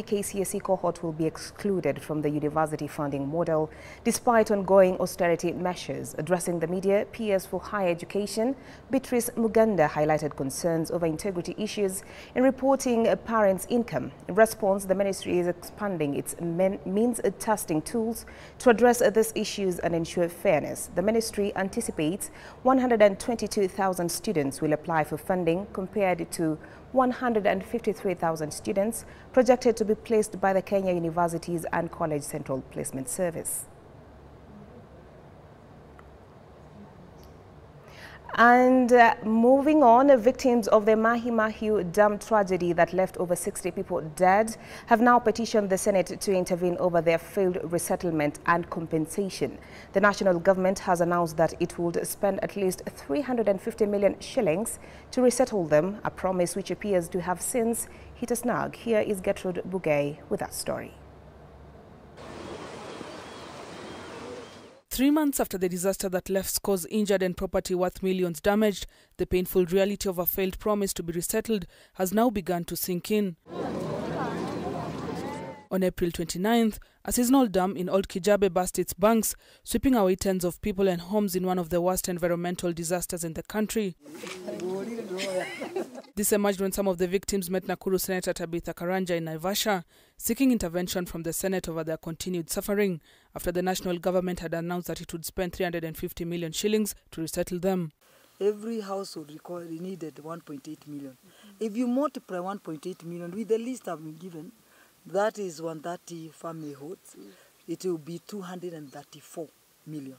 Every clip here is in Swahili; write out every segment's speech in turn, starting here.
KCSE cohort will be excluded from the university funding model despite ongoing austerity measures. Addressing the media, PS for Higher Education, Beatrice Muganda highlighted concerns over integrity issues in reporting parents' income. In response, the ministry is expanding its means testing tools to address these issues and ensure fairness. The ministry anticipates 122,000 students will apply for funding compared to 153,000 students projected to be placed by the Kenya Universities and College Central Placement Service. And moving on, victims of the Mahimahiu Dam tragedy that left over 60 people dead have now petitioned the Senate to intervene over their failed resettlement and compensation. The national government has announced that it would spend at least 350 million shillings to resettle them, a promise which appears to have since hit a snag. Here is Gertrude Bugay with that story. 3 months after the disaster that left scores injured and property worth millions damaged, the painful reality of a failed promise to be resettled has now begun to sink in. On April 29th, a seasonal dam in Old Kijabe burst its banks, sweeping away tens of people and homes in one of the worst environmental disasters in the country. This emerged when some of the victims met Nakuru Senator Tabitha Karanja in Naivasha, seeking intervention from the Senate over their continued suffering, after the national government had announced that it would spend 350 million shillings to resettle them. Every household needed 1.8 million. If you multiply 1.8 million with the list I've been given, that is 130 family houses, it will be 234 million.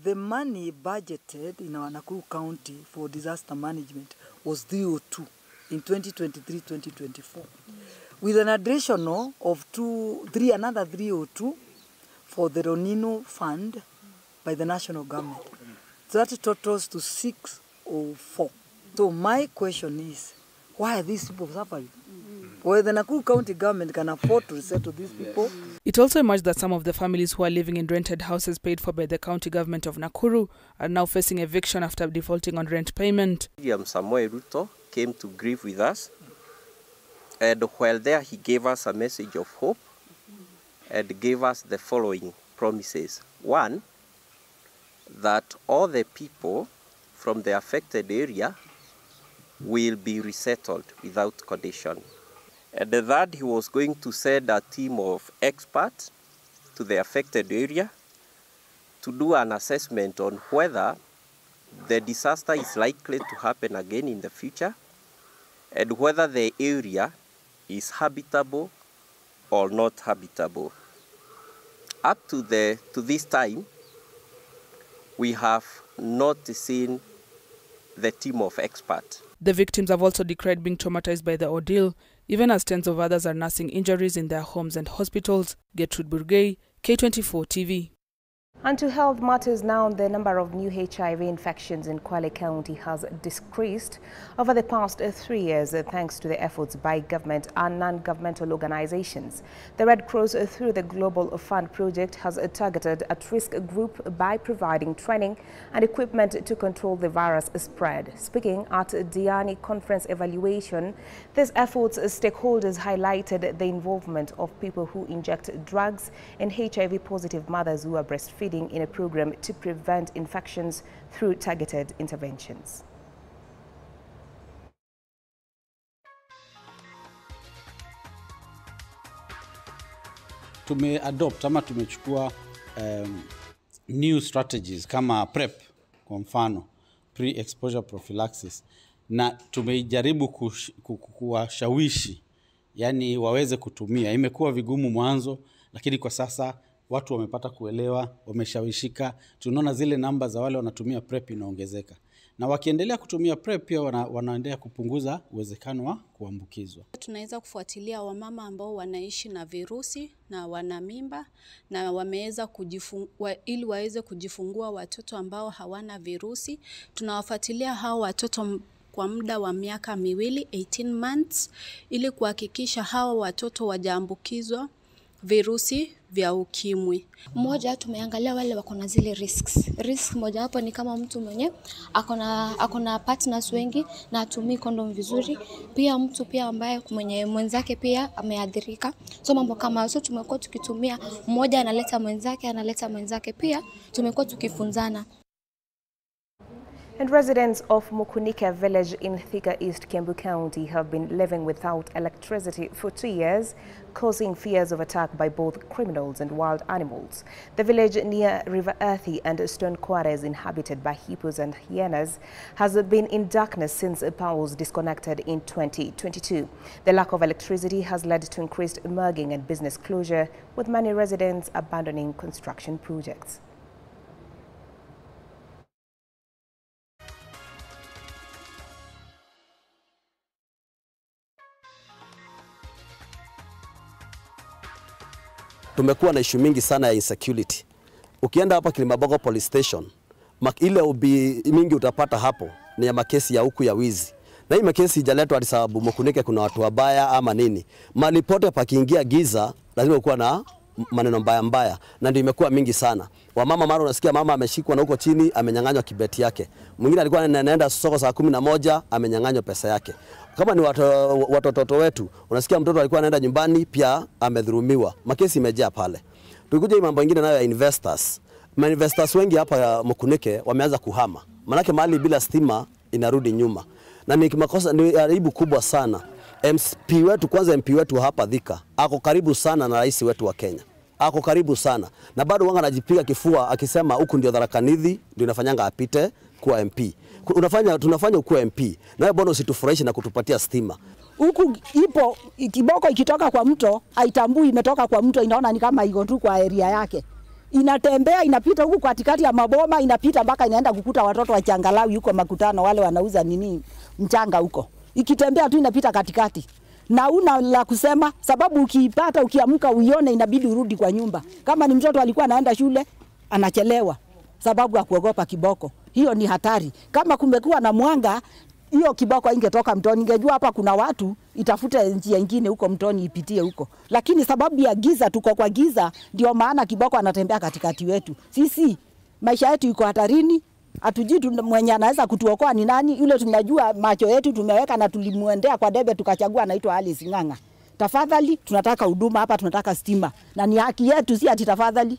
The money budgeted in our Nakuru County for disaster management was 302 in 2023-2024, with an additional of another 302 for the Ronino Fund by the national government. That totals to 604. So my question is, why are these people suffering? Well, the Nakuru County government can afford to resettle these people. It also emerged that some of the families who are living in rented houses paid for by the county government of Nakuru are now facing eviction after defaulting on rent payment. Samuel Ruto came to grieve with us, and while there he gave us a message of hope and gave us the following promises. One, that all the people from the affected area will be resettled without condition. And that he was going to send a team of experts to the affected area to do an assessment on whether the disaster is likely to happen again in the future and whether the area is habitable or not habitable. Up to this time, we have not seen the team of experts. The victims have also decried being traumatized by the ordeal, even as tens of others are nursing injuries in their homes and hospitals. Gertrude Burgay, K24 TV. And to health matters now, the number of new HIV infections in Kwale County has decreased over the past 3 years thanks to the efforts by government and non-governmental organizations. The Red Cross, through the Global Fund project, has targeted at-risk group by providing training and equipment to control the virus spread. Speaking at Diani Conference evaluation, these efforts stakeholders highlighted the involvement of people who inject drugs and HIV-positive mothers who are breastfeeding in a program to prevent infections through targeted interventions. Tumeadopt ama tumechukua new strategies kama PrEP, kwa mfano pre-exposure prophylaxis, na tumejaribu kuwashawishi yani waweze kutumia. Imekuwa vigumu mwanzo, lakini kwa sasa watu wamepata kuelewa, wameshawishika. Tunaona zile namba za wale wanatumia PrEP inaongezeka. Na wakiendelea kutumia PrEP pia wanaendelea kupunguza uwezekano wa kuambukizwa. Tunaweza kufuatilia wamama ambao wanaishi na virusi na wana mimba na wameweza ili waweze kujifungua watoto ambao hawana virusi. Tunawafuatilia hao watoto kwa muda wa miaka miwili, 18 months, ili kuhakikisha hao watoto wajaambukizwa virusi vya ukimwi. Moja, tumeangalia wale wako na zile risks. Risk moja hapo ni kama mtu mwenye akona partners wengi na atumii kondom vizuri. Pia mtu pia ambaye mwenye mwenzake pia ameathirika. So mambo kama hizo tumekuwa tukitumia, mmoja analeta mwenzake, pia tumekuwa tukifunzana. And residents of Mukunike village in Thika East, Kiambu County have been living without electricity for 2 years, causing fears of attack by both criminals and wild animals. The village near River Earthy and Stone Quarries, inhabited by hippos and hyenas, has been in darkness since power was disconnected in 2022. The lack of electricity has led to increased mugging and business closure, with many residents abandoning construction projects. Tumekuwa na issue mingi sana ya insecurity. Ukienda hapa Kilimabogo police station, ile ubi mingi utapata hapo ni ya makesi ya huku ya wizi. Na hii makesi ijaletwa hadi sababu Mukunike kuna watu wabaya ama nini. Mali pote pakiingia giza lazima kuwa na maneno mbaya na ndio imekuwa mingi sana. Wamama mara unasikia mama ameshikwa na huko chini amenyang'anywa kibeti yake. Mwingine alikuwa anaenda soko saa 11 amenyang'anywa pesa yake. Kama ni watoto wetu, unasikia mtoto alikuwa anaenda nyumbani pia amedhulumiwa. Makesi imejaa pale. Tukikuja hii mambo mengine nayo ya investors. Investors wengi hapa Mukunike wameanza kuhama. Manake mahali bila stima inarudi nyuma. Na ni makosa, ni aibu kubwa sana. MP wetu hapa Thika ako karibu sana na rais wetu wa Kenya. Ako karibu sana. Na bado wanga anajipiga kifua akisema huku ndio Tharaka Nithi ndio inafanyanga apite kuwa MP. Tunafanya ukuwa MP. Na bado usitufurahishe na kutupatia stima. Huku ipo kiboko ikitoka kwa mto, haitambui imetoka kwa mto, inaona ni kama iko tu kwa area yake. Inatembea inapita huku katikati ya maboma, inapita mpaka inaenda kukuta watoto wa Changalawi huko Makutano, wale wanauza nini mchanga huko. Ikitembea tu inapita katikati. Na una la kusema sababu ukiipata ukiamka uione inabidi urudi kwa nyumba. Kama ni mtoto alikuwa anaenda shule anachelewa sababu ya kuogopa kiboko. Hiyo ni hatari. Kama kumekuwa na mwanga, hiyo kiboko ingetoka mtoni, ingejua hapa kuna watu, itafute njia nyingine huko mtoni ipitie huko. Lakini sababu ya giza, tuko kwa giza, ndio maana kiboko anatembea katikati wetu. Sisi maisha yetu iko hatarini. Hatujui mwenye anaweza kutuokoa ni nani. Yule tunajua macho yetu tumeweka na tulimuendea kwa debe tukachagua anaitwa Alice Ng'ang'a. Tafadhali tunataka huduma hapa, tunataka stima. Na ni haki yetu, si ati tafadhali.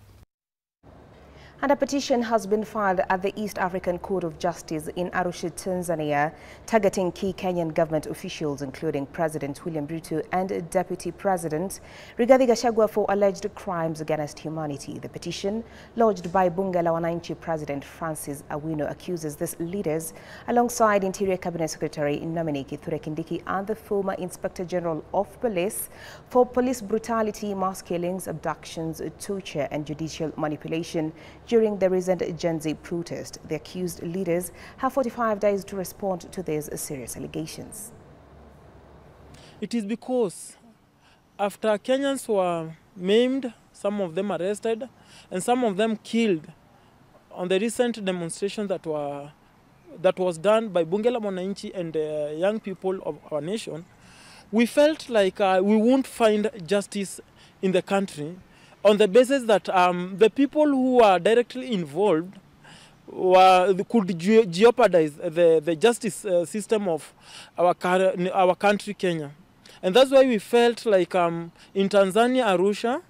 And a petition has been filed at the East African Court of Justice in Arusha, Tanzania, targeting key Kenyan government officials, including President William Ruto and Deputy President Rigathi Gachagua, for alleged crimes against humanity. The petition, lodged by Bunge la Wananchi President Francis Awino, accuses these leaders, alongside Interior Cabinet Secretary nominee Kithure Kindiki and the former Inspector General of Police, for police brutality, mass killings, abductions, torture, and judicial manipulation during the recent Gen Z protest. The accused leaders have 45 days to respond to these serious allegations. It is because after Kenyans were maimed, some of them arrested, and some of them killed on the recent demonstration that was done by Bunge la Wananchi and young people of our nation, we felt like we won't find justice in the country, on the basis that the people who are directly involved could jeopardize the justice system of our country, Kenya. And that's why we felt like in Tanzania, Arusha,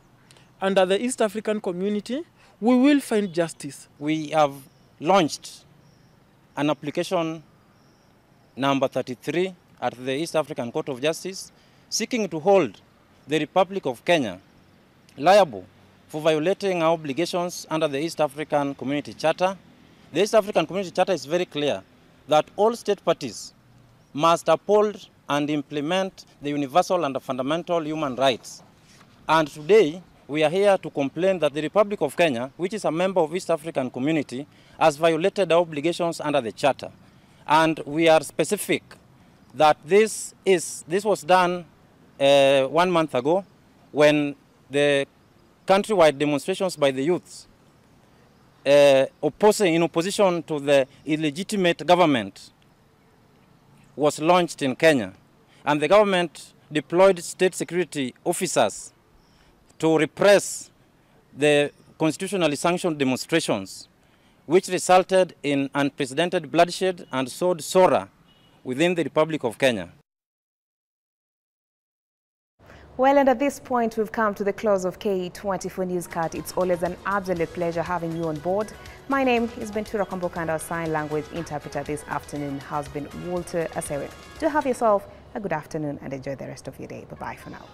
under the East African community, we will find justice. We have launched an application number 33 at the East African Court of Justice, seeking to hold the Republic of Kenya liable for violating our obligations under the East African Community Charter. The East African Community Charter is very clear that all state parties must uphold and implement the universal and fundamental human rights. And today, we are here to complain that the Republic of Kenya, which is a member of East African Community, has violated our obligations under the Charter. And we are specific that this was done 1 month ago when the countrywide demonstrations by the youths in opposition to the illegitimate government was launched in Kenya. And the government deployed state security officers to repress the constitutionally sanctioned demonstrations, which resulted in unprecedented bloodshed and sowed sorrow within the Republic of Kenya. Well, and at this point, we've come to the close of K24 Newscast. It's always an absolute pleasure having you on board. My name is Bentura Kamboka, and our sign language interpreter this afternoon has been Walter Asewe. Do have yourself a good afternoon and enjoy the rest of your day. Bye-bye for now.